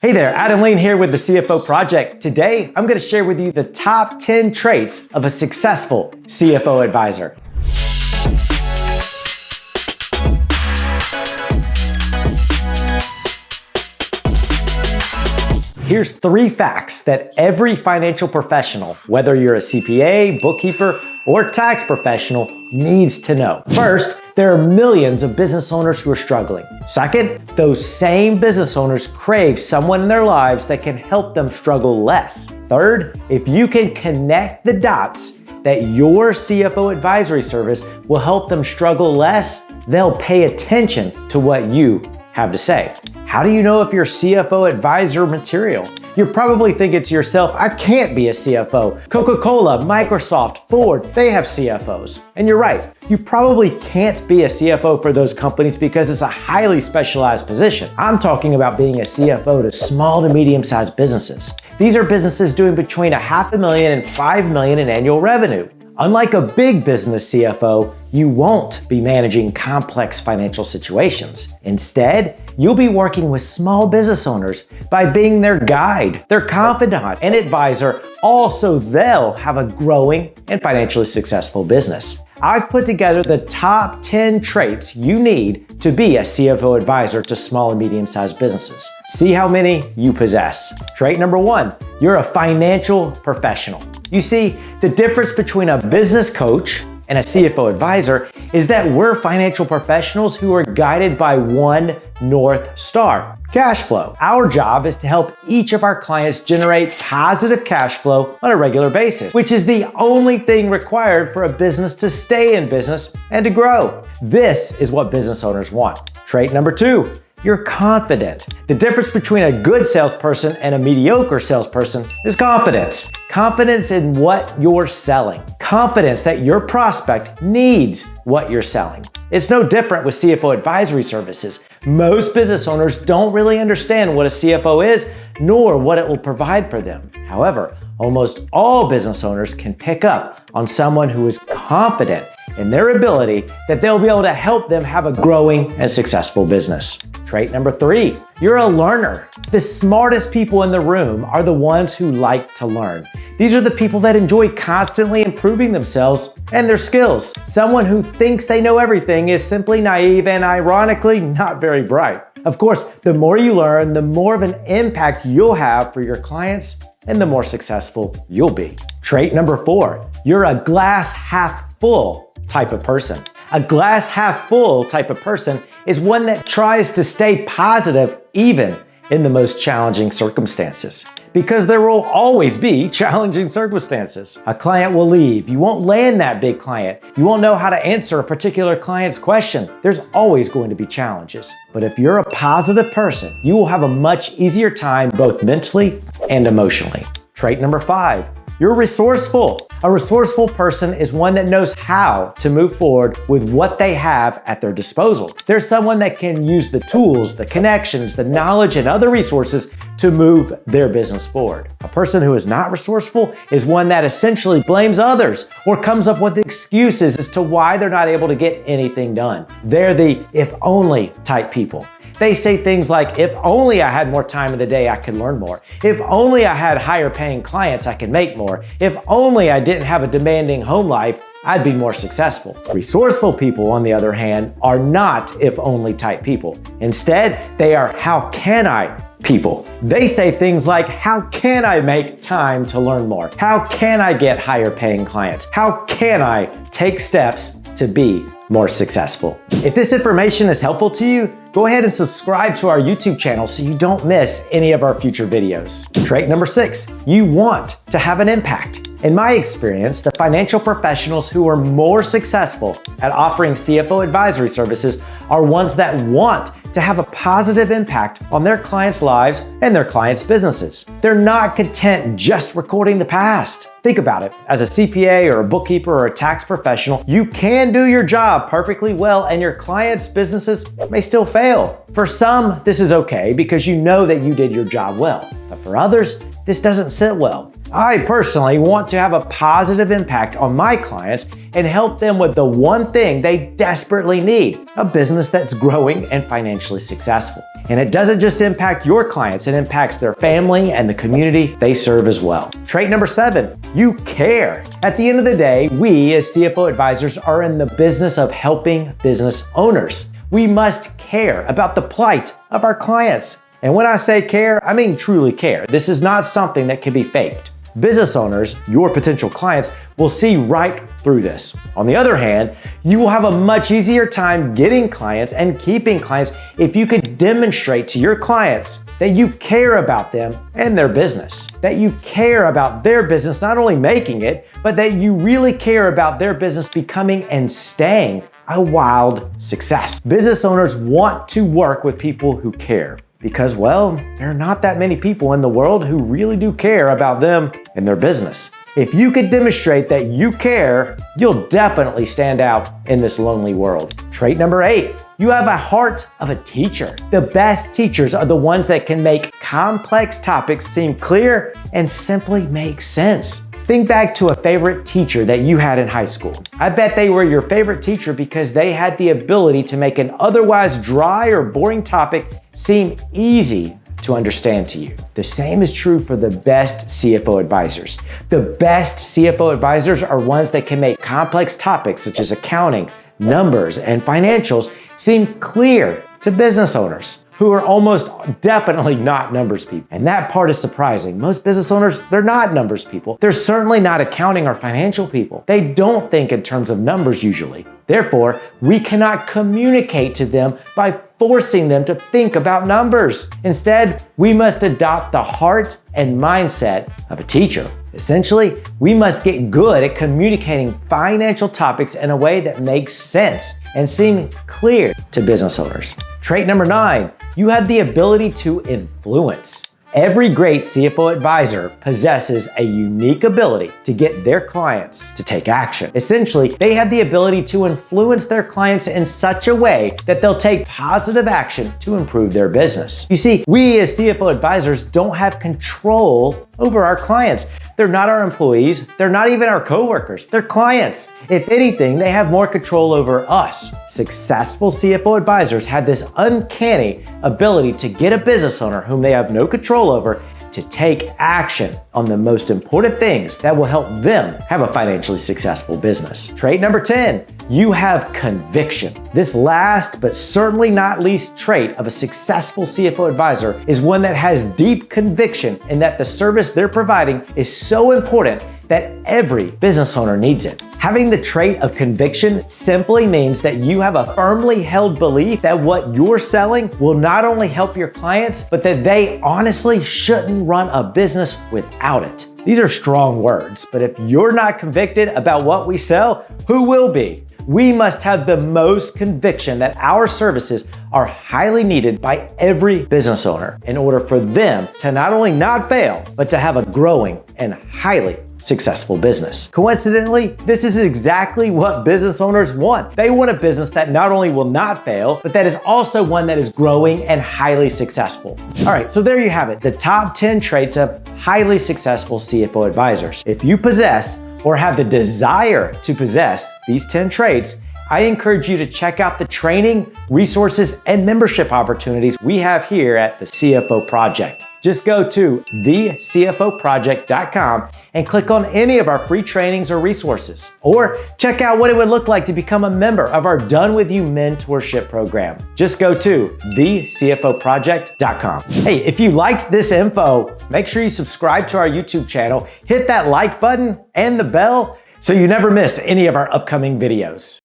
Hey there, Adam Lane here with the CFO Project. Today, I'm going to share with you the top 10 traits of a successful CFO advisor. Here's 3 facts that every financial professional, whether you're a CPA, bookkeeper, or tax professional, needs to know. First, there are millions of business owners who are struggling. Second, those same business owners crave someone in their lives that can help them struggle less. Third, if you can connect the dots that your CFO advisory service will help them struggle less, they'll pay attention to what you have to say. How do you know if you're CFO advisor material? You're probably thinking to yourself, I can't be a CFO. Coca-Cola, Microsoft, Ford, they have CFOs. And you're right, you probably can't be a CFO for those companies because it's a highly specialized position. I'm talking about being a CFO to small to medium-sized businesses. These are businesses doing between $500,000 and $5 million in annual revenue. Unlike a big business CFO, you won't be managing complex financial situations. Instead, you'll be working with small business owners by being their guide, their confidant, and advisor, also they'll have a growing and financially successful business. I've put together the top 10 traits you need to be a CFO advisor to small and medium-sized businesses. See how many you possess. Trait number 1, you're a financial professional. You see, the difference between a business coach and a CFO advisor is that we're financial professionals who are guided by one North Star: cash flow. Our job is to help each of our clients generate positive cash flow on a regular basis, which is the only thing required for a business to stay in business and to grow. This is what business owners want. Trait number 2, you're confident. The difference between a good salesperson and a mediocre salesperson is confidence. Confidence in what you're selling. Confidence that your prospect needs what you're selling. It's no different with CFO advisory services. Most business owners don't really understand what a CFO is, nor what it will provide for them. However, almost all business owners can pick up on someone who is confident in their ability that they'll be able to help them have a growing and successful business. Trait number 3, you're a learner. The smartest people in the room are the ones who like to learn. These are the people that enjoy constantly improving themselves and their skills. Someone who thinks they know everything is simply naive and ironically not very bright. Of course, the more you learn, the more of an impact you'll have for your clients and the more successful you'll be. Trait number 4, you're a glass half full type of person. A glass half full type of person is one that tries to stay positive even in the most challenging circumstances. Because there will always be challenging circumstances. A client will leave. You won't land that big client. You won't know how to answer a particular client's question. There's always going to be challenges. But if you're a positive person, you will have a much easier time both mentally and emotionally. Trait number 5, you're resourceful. A resourceful person is one that knows how to move forward with what they have at their disposal. They're someone that can use the tools, the connections, the knowledge, and other resources to move their business forward. A person who is not resourceful is one that essentially blames others or comes up with excuses as to why they're not able to get anything done. They're the if only type people. They say things like, if only I had more time in the day, I could learn more. If only I had higher paying clients, I could make more. If only I didn't have a demanding home life, I'd be more successful. Resourceful people, on the other hand, are not if only type people. Instead, they are how can I people. They say things like, how can I make time to learn more? How can I get higher paying clients? How can I take steps to be more successful? If this information is helpful to you, go ahead and subscribe to our YouTube channel so you don't miss any of our future videos. Trait number 6, you want to have an impact. In my experience, the financial professionals who are more successful at offering CFO advisory services are ones that want to have a positive impact on their clients' lives and their clients' businesses. They're not content just recording the past. Think about it. As a CPA or a bookkeeper or a tax professional, you can do your job perfectly well and your clients' businesses may still fail. For some, this is okay because you know that you did your job well. But for others, this doesn't sit well. I personally want to have a positive impact on my clients and help them with the one thing they desperately need, a business that's growing and financially successful. And it doesn't just impact your clients, it impacts their family and the community they serve as well. Trait number 7, you care. At the end of the day, we as CFO advisors are in the business of helping business owners. We must care about the plight of our clients. And when I say care, I mean truly care. This is not something that can be faked. Business owners, your potential clients, will see right through this. On the other hand, you will have a much easier time getting clients and keeping clients if you could demonstrate to your clients that you care about them and their business. That you care about their business not only making it, but that you really care about their business becoming and staying a wild success. Business owners want to work with people who care. Because, well, there are not that many people in the world who really do care about them and their business. If you could demonstrate that you care, you'll definitely stand out in this lonely world. Trait number 8, you have a heart of a teacher. The best teachers are the ones that can make complex topics seem clear and simply make sense. Think back to a favorite teacher that you had in high school. I bet they were your favorite teacher because they had the ability to make an otherwise dry or boring topic seem easy to understand to you. The same is true for the best CFO advisors. The best CFO advisors are ones that can make complex topics such as accounting, numbers, and financials seem clear to business owners who are almost definitely not numbers people. And that part is surprising. Most business owners, they're not numbers people. They're certainly not accounting or financial people. They don't think in terms of numbers usually. Therefore, we cannot communicate to them by forcing them to think about numbers. Instead, we must adopt the heart and mindset of a teacher. Essentially, we must get good at communicating financial topics in a way that makes sense and seem clear to business owners. Trait number 9, you have the ability to influence. Every great CFO advisor possesses a unique ability to get their clients to take action. Essentially, they have the ability to influence their clients in such a way that they'll take positive action to improve their business. You see, we as CFO advisors don't have control over our clients. They're not our employees. They're not even our coworkers. They're clients. If anything, they have more control over us. Successful CFO advisors have this uncanny ability to get a business owner whom they have no control over to take action on the most important things that will help them have a financially successful business. Trait number 10, you have conviction. This last but certainly not least trait of a successful CFO advisor is one that has deep conviction in that the service they're providing is so important that every business owner needs it. Having the trait of conviction simply means that you have a firmly held belief that what you're selling will not only help your clients, but that they honestly shouldn't run a business without it. These are strong words, but if you're not convicted about what we sell, who will be? We must have the most conviction that our services are highly needed by every business owner in order for them to not only not fail, but to have a growing and highly successful business. Coincidentally, this is exactly what business owners want. They want a business that not only will not fail, but that is also one that is growing and highly successful. All right, so there you have it, the top 10 traits of highly successful CFO advisors. If you possess or have the desire to possess these 10 traits, I encourage you to check out the training, resources, and membership opportunities we have here at the CFO Project. Just go to thecfoproject.com and click on any of our free trainings or resources. Or check out what it would look like to become a member of our Done With You mentorship program. Just go to thecfoproject.com. Hey, if you liked this info, make sure you subscribe to our YouTube channel, hit that like button and the bell so you never miss any of our upcoming videos.